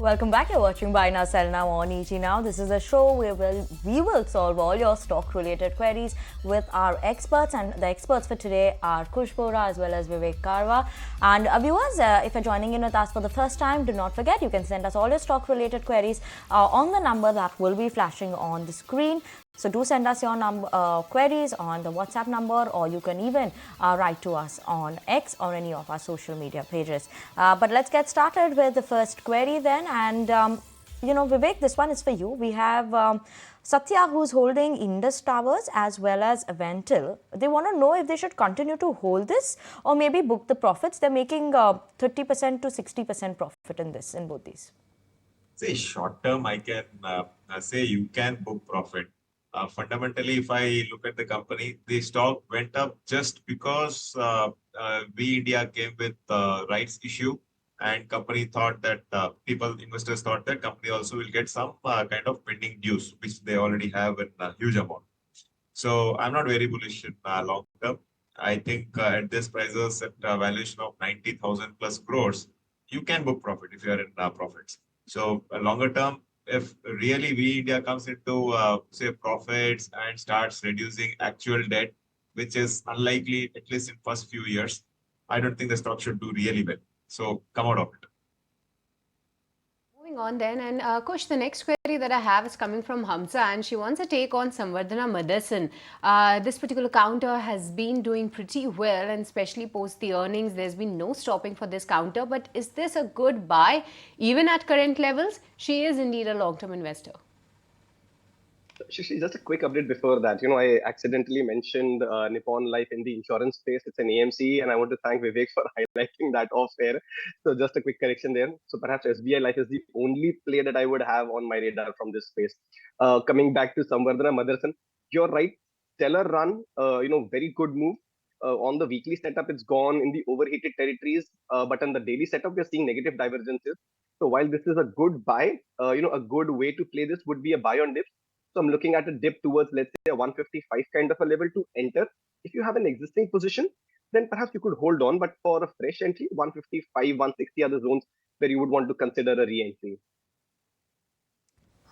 Welcome back. You're watching Buy Now Sell Now on EG Now. This is a show where we will solve all your stock related queries with our experts, and the experts for today are Kush, Bohra as well as Vivek Karwa. And viewers, if you're joining in with us for the first time, do not forget you can send us all your stock related queries on the number that will be flashing on the screen. So do send us your queries on the WhatsApp number, or you can even write to us on X or any of our social media pages. But let's get started with the first query then. And, Vivek, this one is for you. We have Satya, who's holding Indus Towers as well as Avantel. They want to know if they should continue to hold this or maybe book the profits. They're making 30% to 60% profit in both these. Say short term, I can say you can book profit. Fundamentally, if I look at the company, the stock went up just because We India came with rights issue, and company thought that investors thought that company also will get some kind of pending dues, which they already have in a huge amount. So I'm not very bullish in long term. I think at this prices, at a valuation of 90,000 plus crores, you can book profit if you are in profits. So longer term, if really We India comes into say profits and starts reducing actual debt, which is unlikely at least in first few years, I don't think the stock should do really well. So come out of it. Moving on then, and Kush, the next query that I have is coming from Hamza, and she wants a take on Samvardhana Motherson. This particular counter has been doing pretty well, and especially post the earnings, there's been no stopping for this counter. But is this a good buy even at current levels? She is indeed a long-term investor. Just a quick update before that. I accidentally mentioned Nippon Life in the insurance space. It's an AMC, and I want to thank Vivek for highlighting that off air. So just a quick correction there. So perhaps SBI Life is the only play that I would have on my radar from this space. Coming back to Samvardhana Motherson, you're right. Stellar run. Very good move. On the weekly setup, it's gone in the overheated territories, but on the daily setup, we're seeing negative divergences. So while this is a good buy, a good way to play this would be a buy on dips. So I'm looking at a dip towards, let's say, a 155 kind of a level to enter. If you have an existing position, then perhaps you could hold on. But for a fresh entry, 155, 160 are the zones where you would want to consider a re-entry.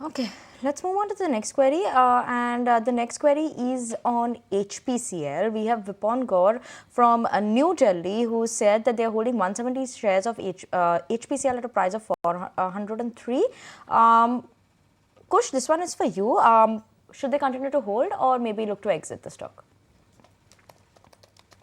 Okay, let's move on to the next query. The next query is on HPCL. We have Vipon Gaur from New Delhi, who said that they're holding 170 shares of HPCL at a price of 403. Kush, this one is for you. Should they continue to hold or maybe look to exit the stock?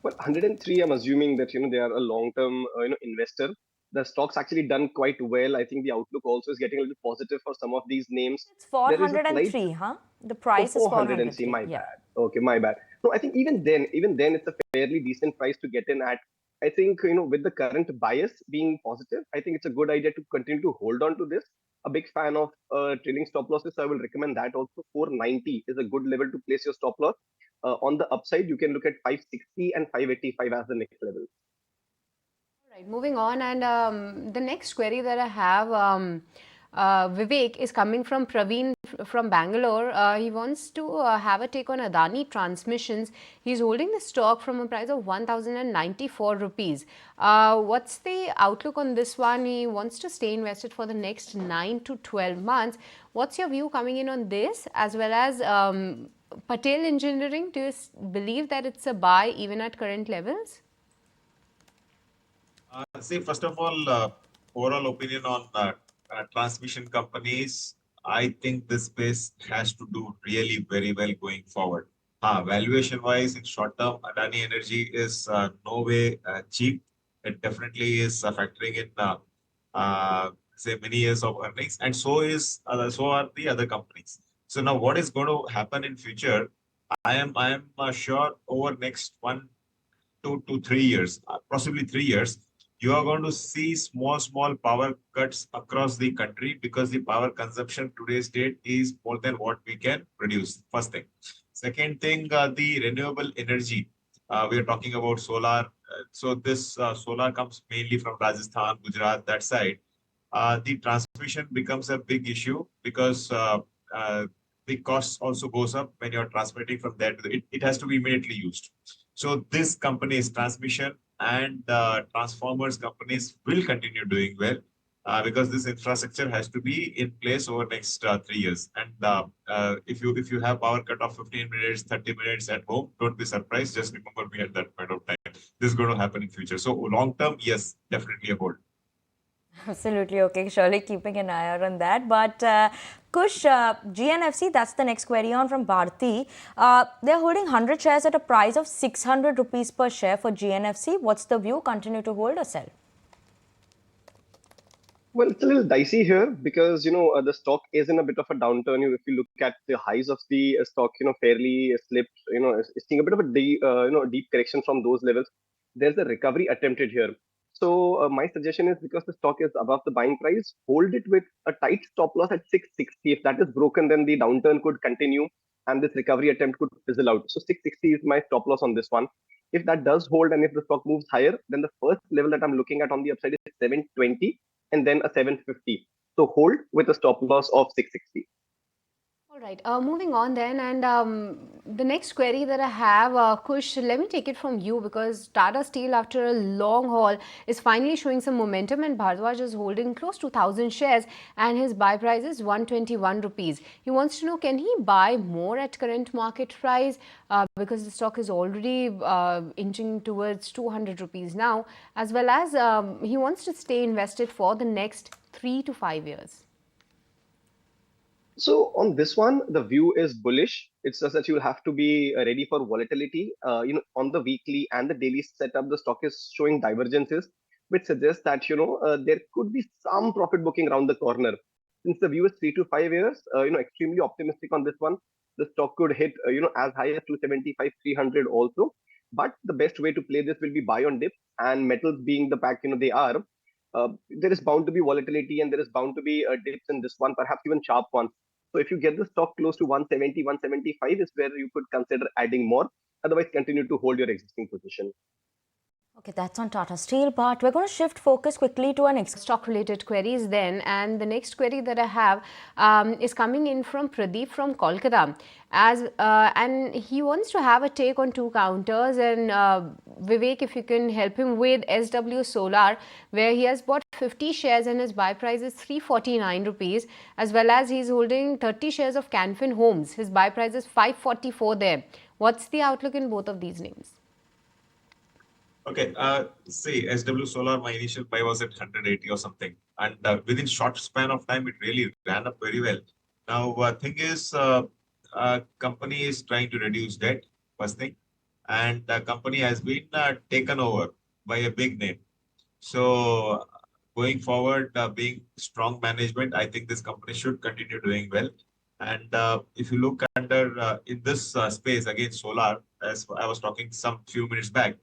Well, 103, I'm assuming that they are a long-term investor. The stock's actually done quite well. I think the outlook also is getting a little positive for some of these names. It's 403, huh? The price is 403. My bad. Okay, my bad. No, I think even then, it's a fairly decent price to get in at. I think, with the current bias being positive, I think it's a good idea to continue to hold on to this. A big fan of trailing stop losses, so I will recommend that also. 490 is a good level to place your stop loss. On the upside, you can look at 560 and 585 as the next level. All right, moving on, and the next query that I have, Vivek, is coming from Praveen from Bangalore. He wants to have a take on Adani Transmissions. He's holding the stock from a price of 1,094 rupees. What's the outlook on this one? He wants to stay invested for the next 9 to 12 months. What's your view coming in on this, as well as Patel Engineering? Do you believe that it's a buy even at current levels? See, first of all, overall opinion on transmission companies, I think this space has to do really very well going forward. Valuation wise, in short term, Adani Energy is no way cheap. It definitely is factoring in say many years of earnings, and so are the other companies. So now, what is going to happen in future? I am sure over next 1, 2 to 3 years, possibly 3 years, you are going to see small power cuts across the country because the power consumption today's date is more than what we can produce. First thing. Second thing, the renewable energy. We are talking about solar. So this solar comes mainly from Rajasthan, Gujarat, that side. The transmission becomes a big issue because the cost also goes up when you're transmitting from there. It has to be immediately used. So this company's transmission and transformers companies will continue doing well. because this infrastructure has to be in place over next 3 years. And if you have power cut of 15 minutes, 30 minutes at home, don't be surprised. Just remember me at that point of time. This is going to happen in future. So long term, yes, definitely a hold. Absolutely. Okay, surely keeping an eye out on that. But Kush, GNFC, that's the next query on from Bharti. They're holding 100 shares at a price of 600 rupees per share for GNFC. What's the view? Continue to hold or sell? Well, it's a little dicey here because the stock is in a bit of a downturn. If you look at the highs of the stock, fairly slipped. It's seeing a bit of a deep correction from those levels. There's a recovery attempted here. So my suggestion is, because the stock is above the buying price, hold it with a tight stop loss at 660. If that is broken, then the downturn could continue and this recovery attempt could fizzle out. So 660 is my stop loss on this one. If that does hold and if the stock moves higher, then the first level that I'm looking at on the upside is 720 and then a 750. So hold with a stop loss of 660. All right, moving on then, and the next query that I have, Kush, let me take it from you, because Tata Steel, after a long haul, is finally showing some momentum, and Bharadwaj is holding close to 1,000 shares, and his buy price is 121 rupees. He wants to know, can he buy more at current market price, because the stock is already inching towards 200 rupees now, as well as he wants to stay invested for the next 3 to 5 years. So on this one, the view is bullish. It's just that you'll have to be ready for volatility. On the weekly and the daily setup, the stock is showing divergences, which suggests that there could be some profit booking around the corner. Since the view is 3 to 5 years, extremely optimistic on this one. The stock could hit as high as 275, 300 also. But the best way to play this will be buy on dips, and metals being the pack they are. There is bound to be volatility and there is bound to be dips in this one, perhaps even sharp ones. So if you get the stock close to 170, 175 is where you could consider adding more. Otherwise, continue to hold your existing position. Okay, that's on Tata Steel, but we're going to shift focus quickly to an stock related queries then, and the next query that I have is coming in from Pradeep from Kolkata, and he wants to have a take on two counters, and Vivek, if you can help him with SW Solar, where he has bought 50 shares and his buy price is 349 rupees, as well as he's holding 30 shares of Canfin Homes. His buy price is 544 there. What's the outlook in both of these names? Okay, see, SW Solar, my initial buy was at 180 or something. And within short span of time, it really ran up very well. Now, thing is, company is trying to reduce debt, first thing. And the company has been taken over by a big name. So going forward, being strong management, I think this company should continue doing well. And if you look under in this space, again, solar, as I was talking some few minutes back,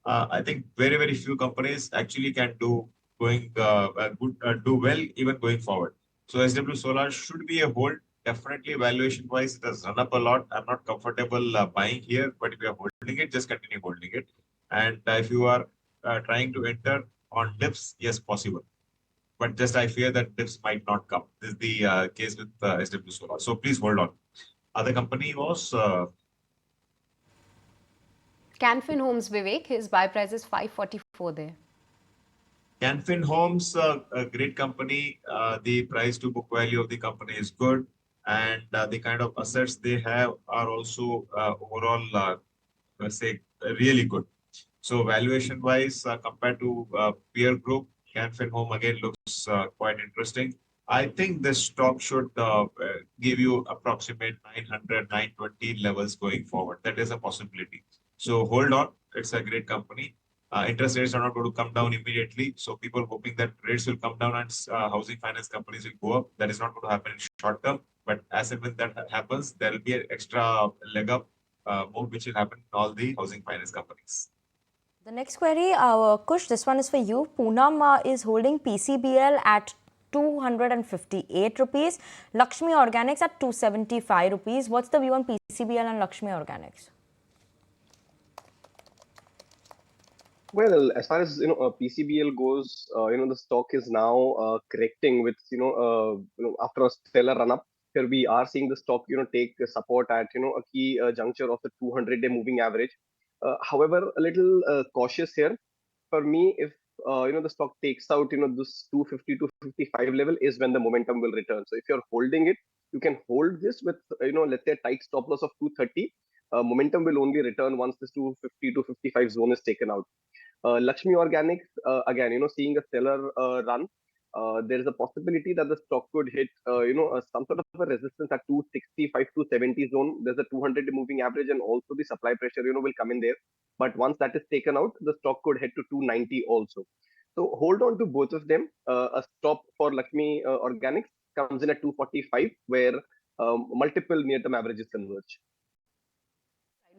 I think very few companies actually can do do well even going forward. So SW Solar should be a hold. Definitely valuation wise, it has run up a lot. I'm not comfortable buying here, but if you are holding it, just continue holding it. And if you are trying to enter on dips, yes, possible. But just I fear that dips might not come. This is the case with SW Solar. So please hold on. Other company was Canfin Homes, Vivek, his buy price is 544 there. Canfin Homes, a great company. The price to book value of the company is good, and the kind of assets they have are also overall, let's say, really good. So valuation wise, compared to peer group, Canfin Home again looks quite interesting. I think this stock should give you approximate 900, 920 levels going forward. That is a possibility. So hold on, it's a great company. Interest rates are not going to come down immediately. So people hoping that rates will come down and housing finance companies will go up. That is not going to happen in short term. But as and when that happens, there will be an extra leg up move which will happen in all the housing finance companies. The next query, Kush, this one is for you. Poonam is holding PCBL at 258 rupees, Lakshmi Organics at 275 rupees. What's the view on PCBL and Lakshmi Organics? Well, as far as PCBL goes, the stock is now correcting with after a stellar run up. Here we are seeing the stock take support at a key juncture of the 200-day moving average. However, a little cautious here. For me, if the stock takes out this 250 to 55 level is when the momentum will return. So if you're holding it, you can hold this with let's say a tight stop loss of 230. Momentum will only return once this 250 to 55 zone is taken out. Lakshmi Organics, again, seeing a stellar run. There is a possibility that the stock could hit, some sort of a resistance at 265 to 70 zone. There's a 200 moving average, and also the supply pressure, will come in there. But once that is taken out, the stock could head to 290 also. So hold on to both of them. A stop for Lakshmi Organics comes in at 245, where multiple near-term averages converge.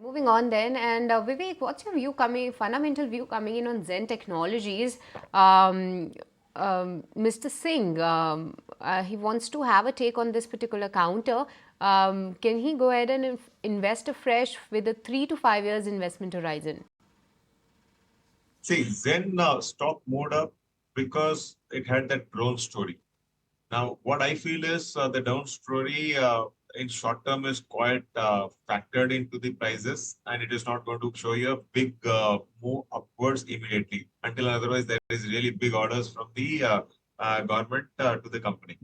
Moving on then, and Vivek, what's your fundamental view coming in on Zen Technologies? Mr. Singh, he wants to have a take on this particular counter. Can he go ahead and invest afresh with a 3 to 5 years investment horizon? See, Zen stock moved up because it had that drone story. Now, what I feel is the down story in short term is quite factored into the prices, and it is not going to show you a big move upwards immediately until otherwise there is really big orders from the government to the company.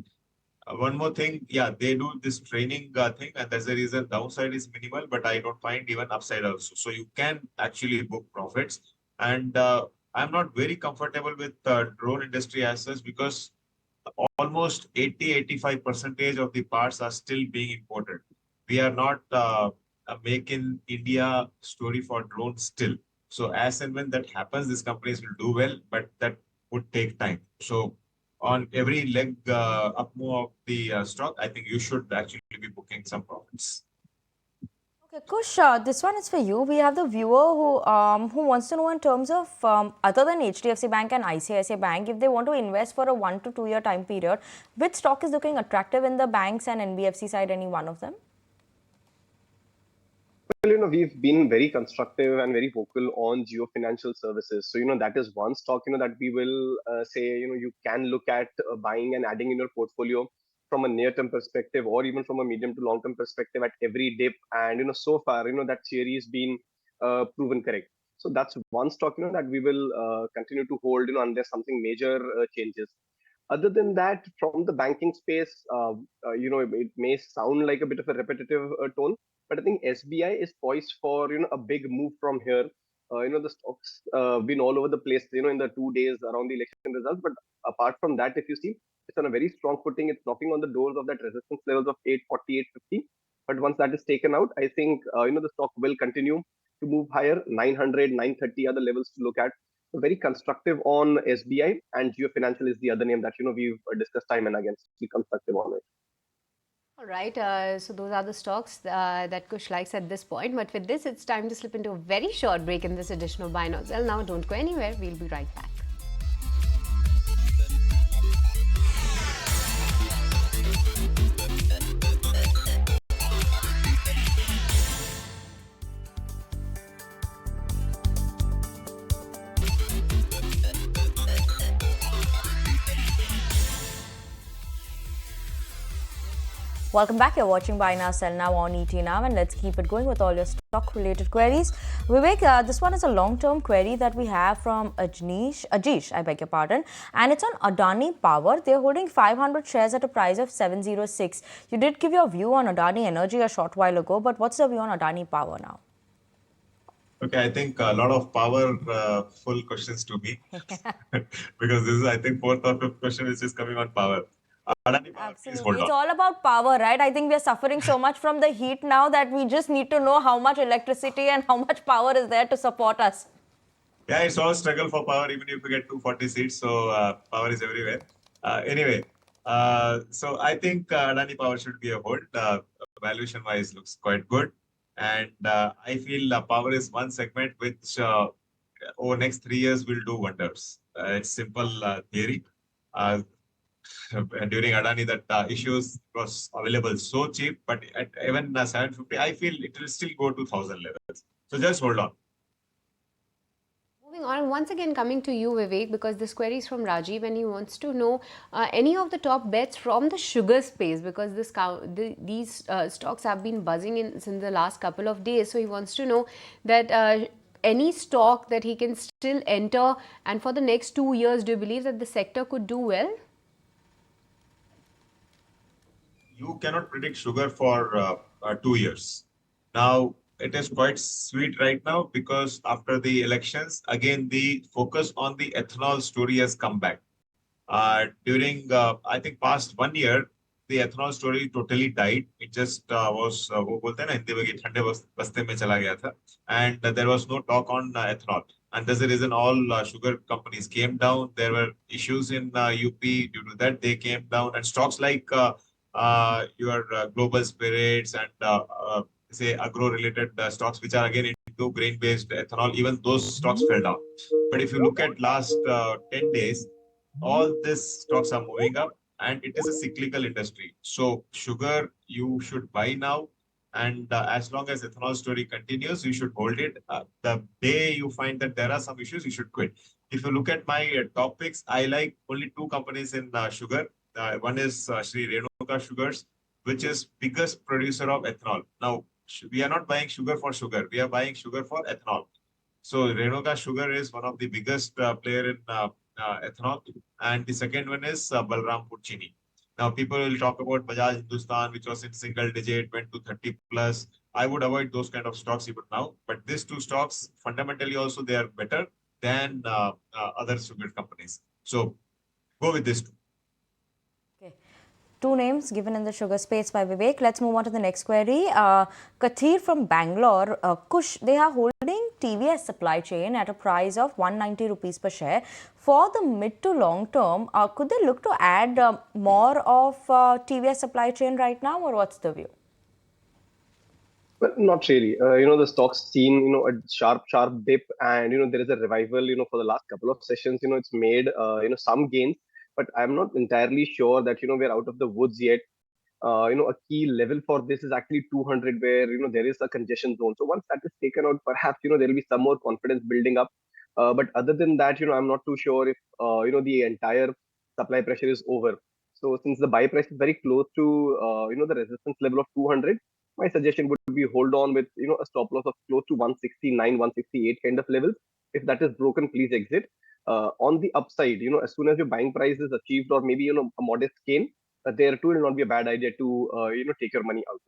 One more thing, yeah, they do this training thing, and that's the reason downside is minimal, but I don't find even upside also. So you can actually book profits, and I'm not very comfortable with drone industry assets because almost 80-85% of the parts are still being imported. We are not a make in India story for drones still. So as and when that happens, these companies will do well, but that would take time. So on every leg up move of the stock, I think you should actually be booking some profits. Okay, Kush, this one is for you. We have the viewer who wants to know in terms of other than HDFC Bank and ICICI Bank, if they want to invest for a 1 to 2 year time period, which stock is looking attractive in the banks and NBFC side, any one of them? Well, we've been very constructive and very vocal on Geo Financial Services. So, that is one stock, that we will say, you can look at buying and adding in your portfolio from a near-term perspective or even from a medium to long-term perspective at every dip. And, so far, that theory has been proven correct. So that's one stock, that we will continue to hold, unless something major changes. Other than that, from the banking space, it may sound like a bit of a repetitive tone, but I think SBI is poised for a big move from here. The stocks been all over the place, in the 2 days around the election results. But apart from that, if you see, it's on a very strong footing. It's knocking on the doors of that resistance levels of 840, 850. But once that is taken out, I think the stock will continue to move higher. 900, 930 are the levels to look at. So very constructive on SBI, and Geo Financial is the other name that we've discussed time and again. Be constructive on it. All right, so those are the stocks that Kush likes at this point. But with this, it's time to slip into a very short break in this edition of Buy Now Sell Now. Don't go anywhere. We'll be right back. Welcome back. You're watching Buy Now Sell Now on ET Now, and let's keep it going with all your stock related queries. Vivek, this one is a long-term query that we have from Ajish, I beg your pardon, and it's on Adani Power. They're holding 500 shares at a price of 706. You did give your view on Adani Energy a short while ago, but what's the view on Adani Power now? Okay, I think a lot of power full questions to me because this is, I think, fourth or fifth question is just coming on power. Adani Power, please hold on. It's all about power, right? I think we are suffering so much from the heat now that we just need to know how much electricity and how much power is there to support us. Yeah, it's all struggle for power, even if we get 240 seats. So power is everywhere. Anyway, so I think Adani Power should be a hold. Valuation wise looks quite good. And I feel power is one segment which over next 3 years will do wonders. It's simple theory. During Adani, that issues was available so cheap, but at even 750, I feel it will still go to 1,000 levels. So just hold on. Moving on, once again coming to you, Vivek, because this query is from Rajiv and he wants to know any of the top bets from the sugar space, because these stocks have been buzzing in since the last couple of days. So he wants to know that any stock that he can still enter? And for the next 2 years, do you believe that the sector could do well? You cannot predict sugar for 2 years. Now, it is quite sweet right now because after the elections, again, the focus on the ethanol story has come back. During, I think, past 1 year, the ethanol story totally died. It just was, वो बोलते हैं ना हिंदी में कि ठंडे बस्ते में चला गया था, and there was no talk on ethanol. And that's the reason all sugar companies came down. There were issues in UP. Due to that, they came down. And stocks like your global spirits and say agro-related stocks, which are again into grain-based ethanol, even those stocks fell down. But if you look at last 10 days, all these stocks are moving up, and it is a cyclical industry. So sugar, you should buy now. And as long as ethanol story continues, you should hold it. The day you find that there are some issues, you should quit. If you look at my top picks, I like only two companies in sugar. One is Sri Renuka Sugars, which is biggest producer of ethanol. Now, we are not buying sugar for sugar. We are buying sugar for ethanol. So Renuka Sugar is one of the biggest player in ethanol. And the second one is Balrampur Chini. Now, people will talk about Bajaj Hindustan, which was in single digit, went to 30 plus. I would avoid those kind of stocks even now. But these two stocks, fundamentally also, they are better than other sugar companies. So go with this two. Okay. Two names given in the sugar space by Vivek. Let's move on to the next query. Kathir from Bangalore, Kush, they are holding TVS Supply Chain at a price of 190 rupees per share. For the mid to long term, could they look to add more of TVS Supply Chain right now, or what's the view? Well, not really. The stock's seen, a sharp dip, and, there is a revival, for the last couple of sessions, it's made, some gains, but I'm not entirely sure that, we're out of the woods yet. A key level for this is actually 200, where, there is a congestion zone. So once that is taken out, perhaps, there will be some more confidence building up. But other than that, I'm not too sure if, the entire supply pressure is over. So since the buy price is very close to, the resistance level of 200, my suggestion would be hold on with, a stop loss of close to 169, 168 kind of levels. If that is broken, please exit. On the upside, as soon as your buying price is achieved, or maybe, a modest gain, there too will not be a bad idea to, take your money out.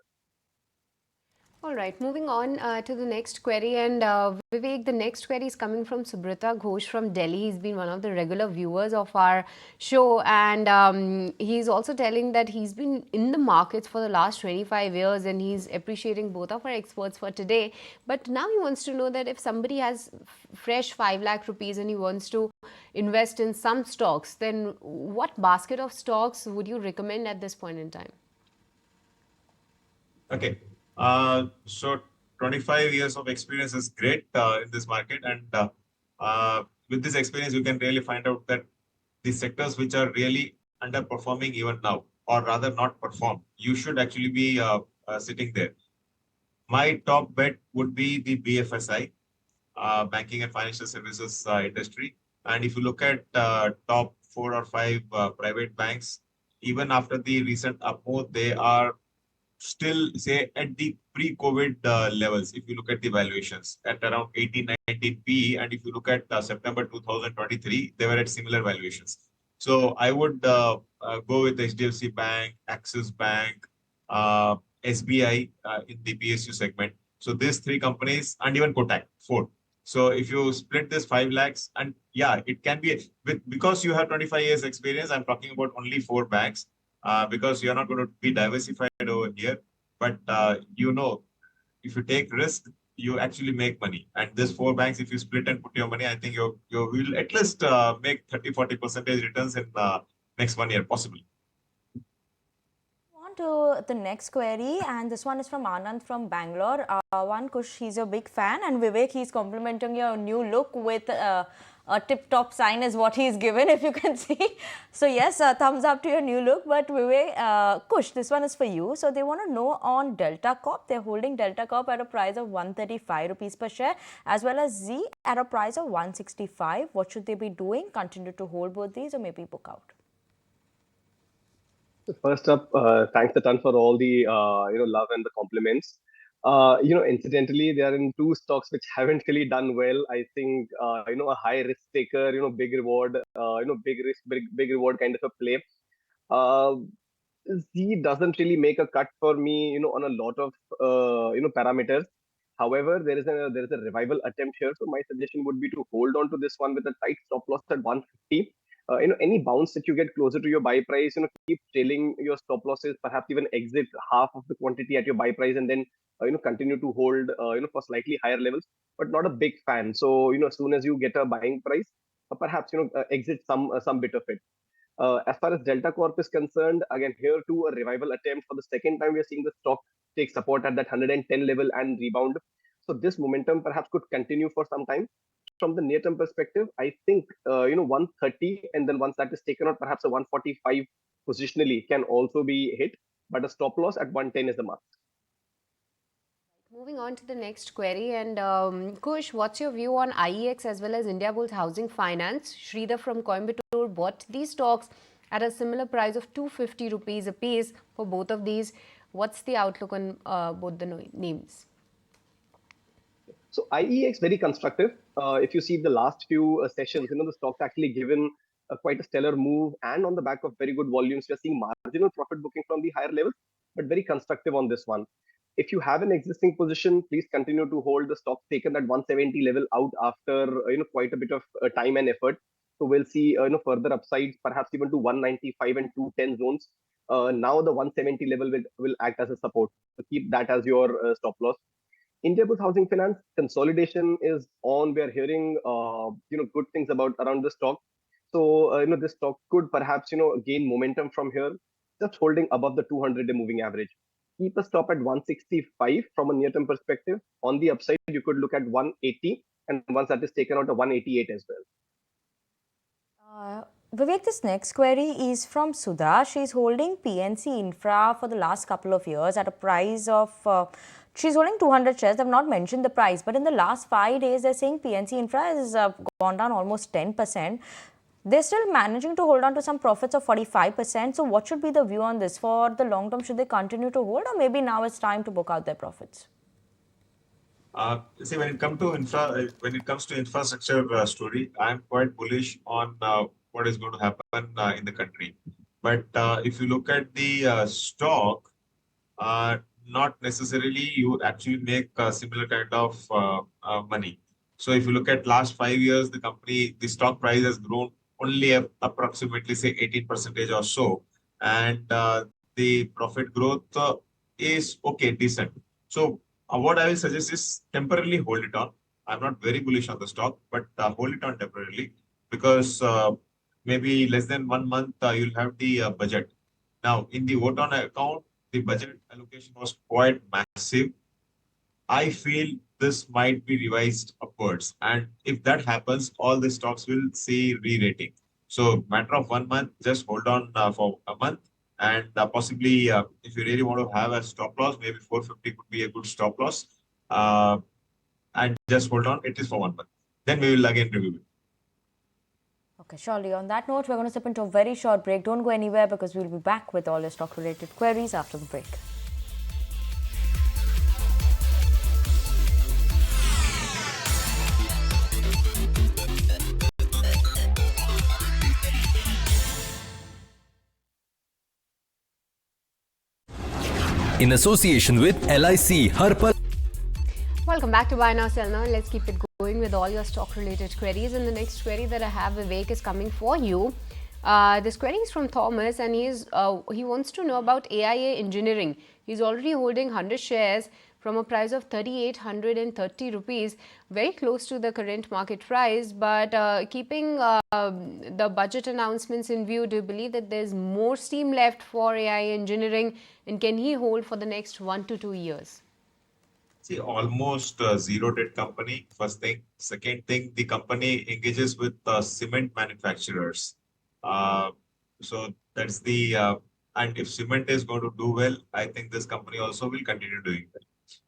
All right, moving on to the next query. And Vivek, the next query is coming from Subrata Ghosh from Delhi. He's been one of the regular viewers of our show. And he's also telling that he's been in the markets for the last 25 years and he's appreciating both of our experts for today. But now he wants to know that if somebody has fresh 5 lakh rupees and he wants to invest in some stocks, then what basket of stocks would you recommend at this point in time? Okay. So 25 years of experience is great in this market. And with this experience, you can really find out that the sectors which are really underperforming even now, or rather not perform, you should actually be sitting there. My top bet would be the BFSI, banking and financial services industry. And if you look at top 4 or 5 private banks, even after the recent upmove, they are still, say, at the pre-COVID levels. If you look at the valuations at around 18, 19 PE, and if you look at September 2023, they were at similar valuations. So I would go with HDFC Bank, Axis Bank, SBI in the PSU segment. So these 3 companies, and even Kotak, 4. So if you split this 5 lakhs, and yeah, it can be because you have 25 years experience. I'm talking about only 4 banks. Because you're not going to be diversified over here. But, if you take risk, you actually make money. And these 4 banks, if you split and put your money, I think you will at least make 30-40% returns in next 1 year, possibly. On to the next query, and this one is from Anand from Bangalore. Kush, he's a big fan, and Vivek, he's complimenting your new look with a tip-top sign is what he's given, if you can see. So yes, thumbs up to your new look. But Vivek, Kush, this one is for you. So they want to know on Delta Corp. They're holding Delta Corp at a price of 135 rupees per share, as well as Zee at a price of 165. What should they be doing? Continue to hold both these, or maybe book out? First up, thanks a ton for all the love and the compliments. Incidentally, they are in two stocks which haven't really done well. I think, a high risk taker, big reward, big risk, big reward kind of a play. Uh, Z doesn't really make a cut for me, on a lot of parameters. However, there is a revival attempt here, so my suggestion would be to hold on to this one with a tight stop loss at 150. Any bounce that you get closer to your buy price, keep trailing your stop losses, perhaps even exit half of the quantity at your buy price, and then continue to hold, for slightly higher levels. But not a big fan. So as soon as you get a buying price, perhaps exit some bit of it. As far as Delta Corp is concerned, again, here too, a revival attempt. For the second time, we are seeing the stock take support at that 110 level and rebound. So this momentum perhaps could continue for some time. From the near-term perspective, I think 130, and then once that is taken out, perhaps a 145 positionally can also be hit. But a stop loss at 110 is the must. Moving on to the next query, and Kush, what's your view on IEX as well as Indiabulls Housing Finance? Sridhar from Coimbatore bought these stocks at a similar price of 250 rupees a piece for both of these. What's the outlook on both the names? So IEX very constructive. If you see the last few sessions, the stock's actually given quite a stellar move, and on the back of very good volumes, we are seeing marginal profit booking from the higher levels, but very constructive on this one. If you have an existing position, please continue to hold the stock taken at 170 level out after quite a bit of time and effort. So we'll see further upsides, perhaps even to 195 and 210 zones. Now the 170 level will act as a support. So keep that as your stop loss. Indiabulls Housing Finance consolidation is on. We are hearing good things about around the stock. So this stock could perhaps gain momentum from here, just holding above the 200-day moving average. Keep a stop at 165 from a near-term perspective. On the upside, you could look at 180, and once that is taken out, a 188 as well. Vivek, this next query is from Sudha. She's holding PNC Infra for the last couple of years at a price of, she's holding 200 shares. They've not mentioned the price, but in the last 5 days, they're saying PNC Infra has gone down almost 10%. They're still managing to hold on to some profits of 45%. So what should be the view on this? For the long term, should they continue to hold, or maybe now it's time to book out their profits? See, when it comes to infrastructure story, I'm quite bullish on what is going to happen in the country. But if you look at the stock, not necessarily you actually make a similar kind of money. So if you look at last 5 years, the stock price has grown only approximately say 18% or so, and the profit growth is okay, decent. So what I will suggest is temporarily hold it on. I'm not very bullish on the stock, but hold it on temporarily, because maybe less than 1 month you'll have the budget. Now, in the vote on account, the budget allocation was quite massive. I feel this might be revised upwards, and if that happens, all the stocks will see re-rating. So, matter of 1 month, just hold on for a month, and possibly if you really want to have a stop loss, maybe 450 could be a good stop loss, and just hold on. It is for 1 month. Then we will again review it. Okay, surely. On that note, we're going to step into a very short break. Don't go anywhere, because we'll be back with all your stock-related queries after the break. In association with LIC Harpal. Welcome back to Buy Now Sell Now. Let's keep it going with all your stock related queries. And the next query that I have, Vivek, is coming for you. This query is from Thomas, and he wants to know about AIA Engineering. He's already holding 100 shares from a price of 3,830 rupees, very close to the current market price. But keeping the budget announcements in view, do you believe that there's more steam left for AIA Engineering, and can he hold for the next 1 to 2 years? See, almost zero debt company, first thing. Second thing, the company engages with cement manufacturers. So that's and if cement is going to do well, I think this company also will continue doing well.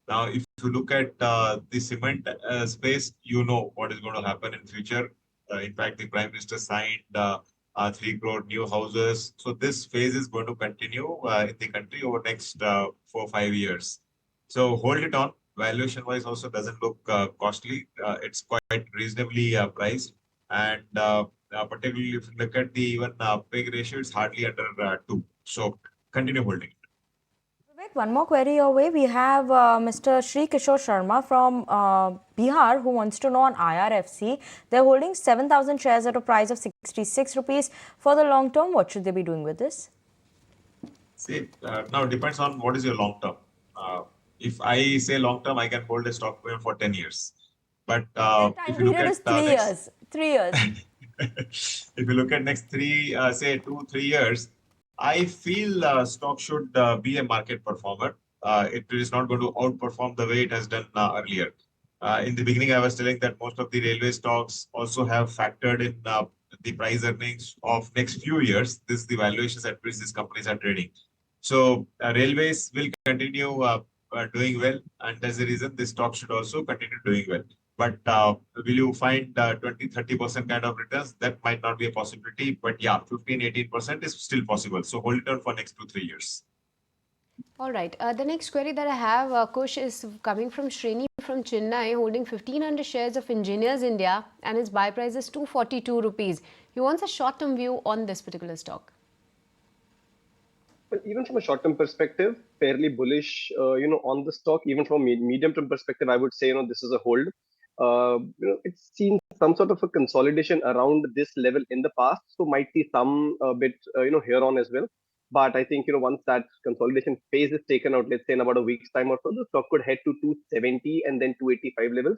Now, if you look at the cement space, you know what is going to happen in future. In fact, the Prime Minister signed 3 crore new houses. So this phase is going to continue in the country over next 4-5 years. So hold it on. Valuation wise also doesn't look costly. It's quite reasonably priced. And particularly if you look at the even PEG ratio, it's hardly under 2. So continue holding it. Vivek, one more query your way. We have Mr. Sri Kishore Sharma from Bihar who wants to know on IRFC. They're holding 7,000 shares at a price of 66 rupees. For the long term, what should they be doing with this? See, now it depends on what is your long term. If I say long term, I can hold a stock for 10 years. But if you look Period at is 3 next, years. 3 years. if you look at next say 2-3 years, I feel stock should be a market performer. It is not going to outperform the way it has done earlier. In the beginning, I was telling that most of the railway stocks also have factored in the price earnings of next few years. This is the valuations at which these companies are trading. So railways will continue doing well, and that's the reason this stock should also continue doing well. But will you find 20-30% kind of returns? That might not be a possibility. But yeah, 15-18% is still possible. So hold it on for next 2-3 years. All right. The next query that I have, Kush, is coming from Srini from Chennai, holding 1,500 shares of Engineers India, and his buy price is 242 rupees. He wants a short-term view on this particular stock. Well, even from a short-term perspective, fairly bullish, on the stock. Even from a medium-term perspective, I would say, this is a hold. It's seen some sort of a consolidation around this level in the past, so might see some bit, here on as well. But I think, once that consolidation phase is taken out, let's say in about a week's time or so, the stock could head to 270 and then 285 levels.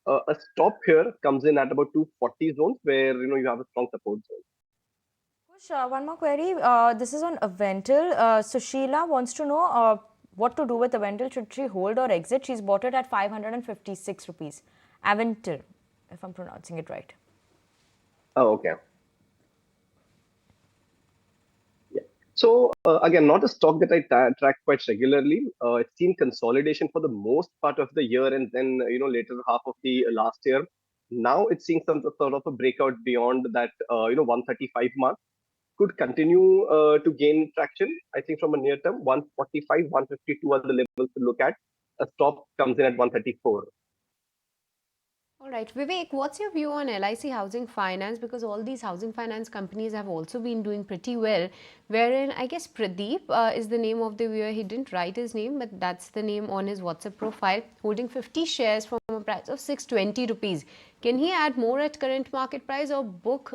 A stop here comes in at about 240 zones, where you have a strong support zone. One more query. This is on Avantel. Sushila wants to know what to do with Avantel. Should she hold or exit? She's bought it at 556 rupees. Avantel, if I'm pronouncing it right. Oh, okay. Yeah. So again, not a stock that I track quite regularly. It's seen consolidation for the most part of the year, and then later half of the last year. Now it's seeing some sort of a breakout beyond that 135 mark. Could continue to gain traction. I think from a near term, 145, 152 are the levels to look at. A stop comes in at 134. All right, Vivek, what's your view on LIC Housing Finance? Because all these housing finance companies have also been doing pretty well, wherein I guess Pradeep is the name of the viewer. He didn't write his name, but that's the name on his WhatsApp profile, holding 50 shares from a price of 620 rupees. Can he add more at current market price or book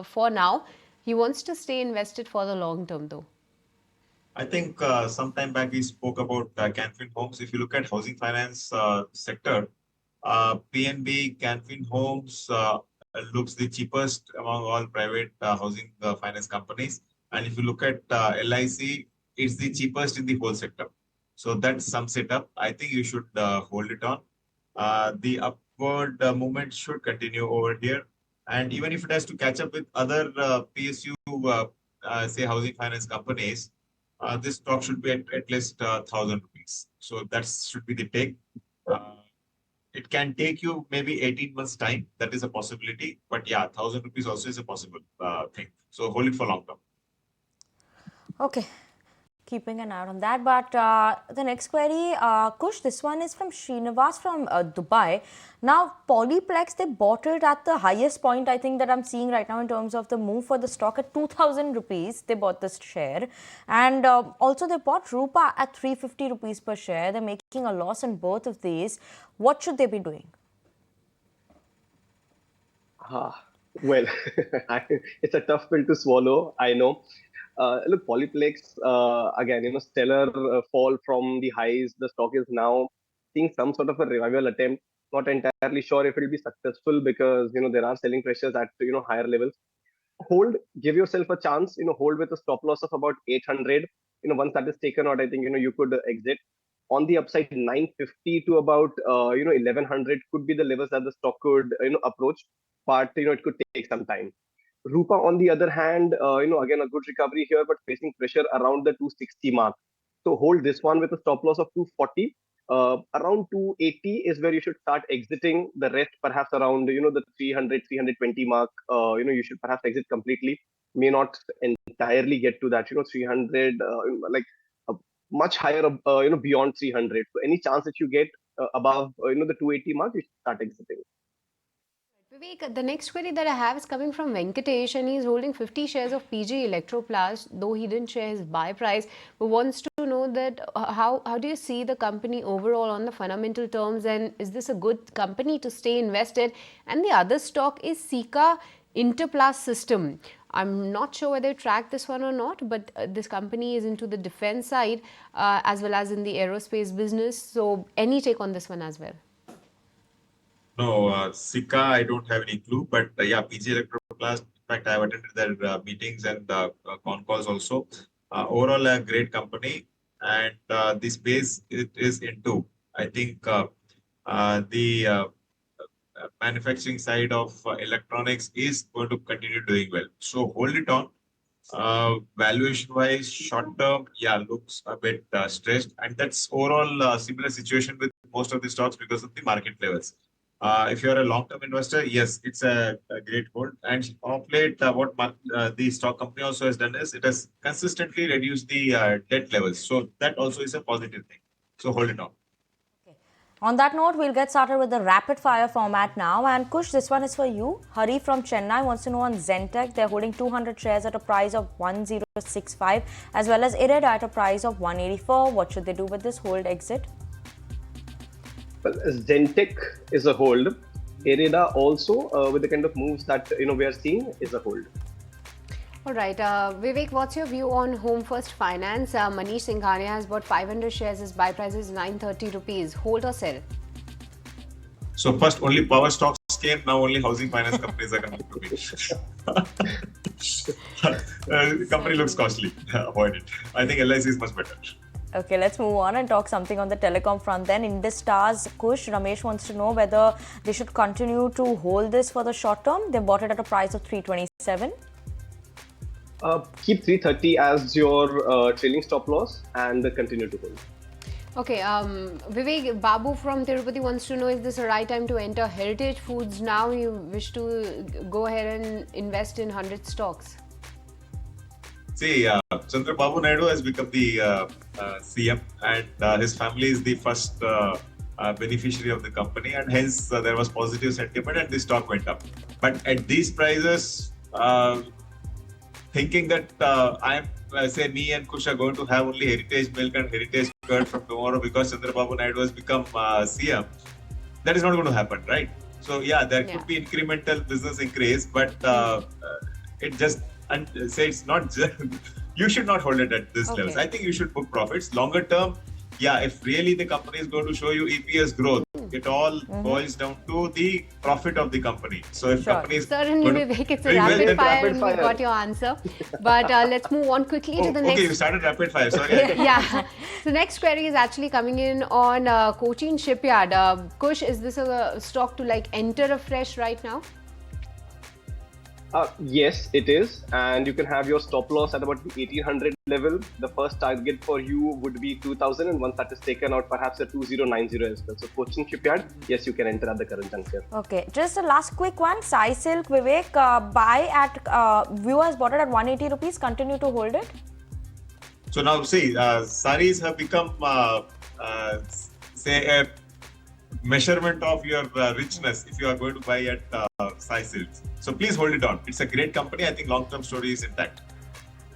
for now? He wants to stay invested for the long term though. I think some time back we spoke about Canfin Homes. If you look at housing finance sector, PNB Canfin Homes looks the cheapest among all private housing finance companies. And if you look at LIC, it's the cheapest in the whole sector. So that's some setup. I think you should hold it on. The upward movement should continue over here. And even if it has to catch up with other PSU, say housing finance companies, this stock should be at least 1,000 rupees. So that should be the take. It can take you maybe 18 months time. That is a possibility. But yeah, 1,000 rupees also is a possible thing. So hold it for long term. Okay. Keeping an eye on that. But the next query, Kush, this one is from Srinivas from Dubai. Now, Polyplex, they bought it at the highest point, I think, that I'm seeing right now in terms of the move for the stock at 2,000 rupees. They bought this share. And also, they bought Rupa at 350 rupees per share. They're making a loss in both of these. What should they be doing? Well, it's a tough pill to swallow, I know. Look, Polyplex, again, stellar fall from the highs. The stock is now seeing some sort of a revival attempt. Not entirely sure if it will be successful because, there are selling pressures at, higher levels. Hold, give yourself a chance, hold with a stop loss of about 800. Once that is taken out, I think, you could exit. On the upside, 950 to about, 1100 could be the levels that the stock could, approach. But, it could take some time. Rupa, on the other hand, again, a good recovery here, but facing pressure around the 260 mark. So hold this one with a stop loss of 240. Around 280 is where you should start exiting. The rest, perhaps around, the 300, 320 mark, you should perhaps exit completely. May not entirely get to that, 300, like much higher, beyond 300. So any chance that you get above, the 280 mark, you start exiting. Vivek, the next query that I have is coming from Venkatesh, and he's holding 50 shares of PG Electroplast, though he didn't share his buy price, but wants to know that how do you see the company overall on the fundamental terms, and is this a good company to stay invested? And the other stock is Sika Interplast System. I'm not sure whether you track this one or not, but this company is into the defense side as well as in the aerospace business. So any take on this one as well? No, Sika, I don't have any clue, but yeah, PG Electroplast, in fact, I've attended their meetings and con calls also. Overall, a great company, and the space it is into. I think the manufacturing side of electronics is going to continue doing well. So hold it on. Valuation wise, short term, yeah, looks a bit stressed, and that's overall similar situation with most of the stocks because of the market levels. If you're a long-term investor, yes, it's a great hold. And of late, what the stock company also has done is it has consistently reduced the debt levels. So that also is a positive thing. So hold it on. Okay. On that note, we'll get started with the rapid fire format now. And Kush, this one is for you. Hari from Chennai wants to know on Zen Tech. They're holding 200 shares at a price of 1065, as well as IRDAI at a price of 184. What should they do with this hold exit? Well, Zen Tech is a hold. AIRDAI also, with the kind of moves that we are seeing, is a hold. All right, Vivek, what's your view on Home First Finance? Manish Singhania has bought 500 shares. His buy price is 930 rupees. Hold or sell? So first, only power stocks came. Now only housing finance companies are coming to me. The company looks costly. Avoid it. I think LIC is much better. Okay, let's move on and talk something on the telecom front then. Indus Towers, Kush, Ramesh wants to know whether they should continue to hold this for the short term. They bought it at a price of 327. Keep 330 as your trailing stop loss and continue to hold. Okay, Vivek, Babu from Tirupati wants to know, is this a right time to enter Heritage Foods now? You wish to go ahead and invest in 100 stocks. See, Chandrababu Naidu has become the CM, and his family is the first beneficiary of the company, and hence there was positive sentiment and the stock went up. But at these prices, thinking that say me and Kush are going to have only Heritage Milk and Heritage Curd from tomorrow because Chandrababu Naidu has become CM, that is not going to happen, right? So yeah, there could be incremental business increase, but it just and say it's not just, you should not hold it at this levels. I think you should book profits. Longer term, yeah, if really the company is going to show you EPS growth, it all boils down to the profit of the company. So if companies certainly, Vivek, it's a rapid fire and we got your answer. But let's move on quickly to the next. Okay, you started rapid fire, sorry. Yeah. The next query is actually coming in on Cochin Shipyard. Kush, is this a stock to like enter afresh right now? Yes, it is, and you can have your stop loss at about the 1800 level. The first target for you would be 2000, and once that is taken out, perhaps a 2090 as well. So Cochin Shipyard, yes, you can enter at the current juncture. Okay, just a last quick one. Sai Silk, Vivek, buy at viewers bought it at 180 rupees. Continue to hold it. So now see, saris have become say a measurement of your richness if you are going to buy at Sai Silks. So please hold it on. It's a great company. I think long-term story is intact.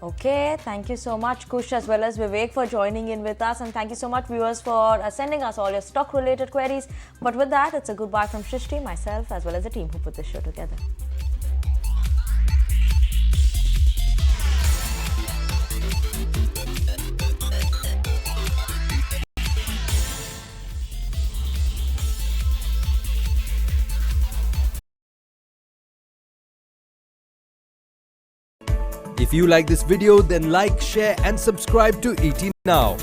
Okay, thank you so much, Kush, as well as Vivek, for joining in with us, and thank you so much, viewers, for sending us all your stock-related queries. But with that, it's a goodbye from Shrishti, myself, as well as the team who put this show together. If you like this video, then like, share and subscribe to ET Now.